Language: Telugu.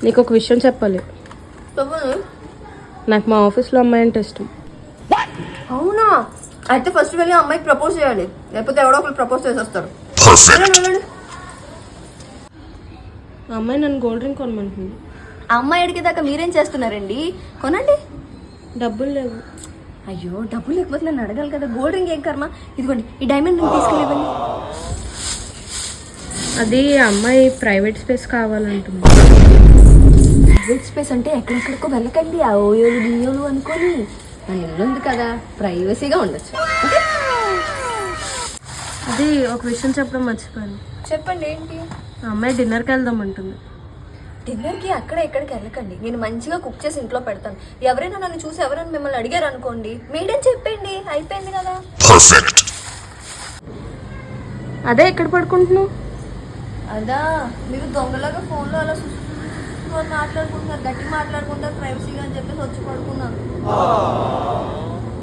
నీకు ఒక విషయం చెప్పాలి. నాకు మా ఆఫీస్లో అమ్మాయి అంటే ఇష్టం. అవునా? అయితే ఫస్ట్ వెళ్ళి అమ్మాయికి ప్రపోజ్ చేయాలి, లేకపోతే ఎవడో ఒకరు ప్రపోజ్ చేసేస్తారు. ఆ అమ్మాయి నన్ను గోల్డ్ డ్రింక్ కొనమంటుంది. ఆ అమ్మాయి అడిగేదాకా మీరేం చేస్తున్నారండి? కొనండి. డబ్బులు లేవు. అయ్యో, డబ్బులు లేకపోతే నన్ను అడగాలి కదా. గోల్డ్ రింగ్ ఏం కర్మ. ఇదిగోండి, ఈ డైమండ్ రింగ్ తీసుకెళ్ళివ్వండి. అది అమ్మాయి ప్రైవేట్ స్పేస్ కావాలంటుంది. ప్రైవేట్ స్పేస్ అంటే ఎక్కడెక్కడికో వెళ్ళకండి, ఆ ఓయోలు బియ్యోలు అనుకొని. మన ఇల్లు ఉంది కదా, ప్రైవసీగా ఉండొచ్చు. అది ఒక విషయం చెప్పడం మర్చిపోయాను. చెప్పండి, ఏంటి? ఆ అమ్మాయి డిన్నర్కి వెళ్దామంటుంది. డిన్నర్కి అక్కడ ఎక్కడికి వెళ్ళకండి, నేను మంచిగా కుక్ చేసి ఇంట్లో పెడతాను. ఎవరైనా నన్ను చూసి ఎవరైనా మిమ్మల్ని అడిగారు అనుకోండి, మీరేం చెప్పండి, అయిపోయింది కదా. అదే ఎక్కడ పడుకుంటున్నావు? అదా, మీరు దొంగలాగా ఫోన్లో అలా మాట్లాడుకుంటారు, గట్టి మాట్లాడుకుంటారు ప్రైవసీగా అని చెప్పేసి వచ్చి పడుకున్నాను.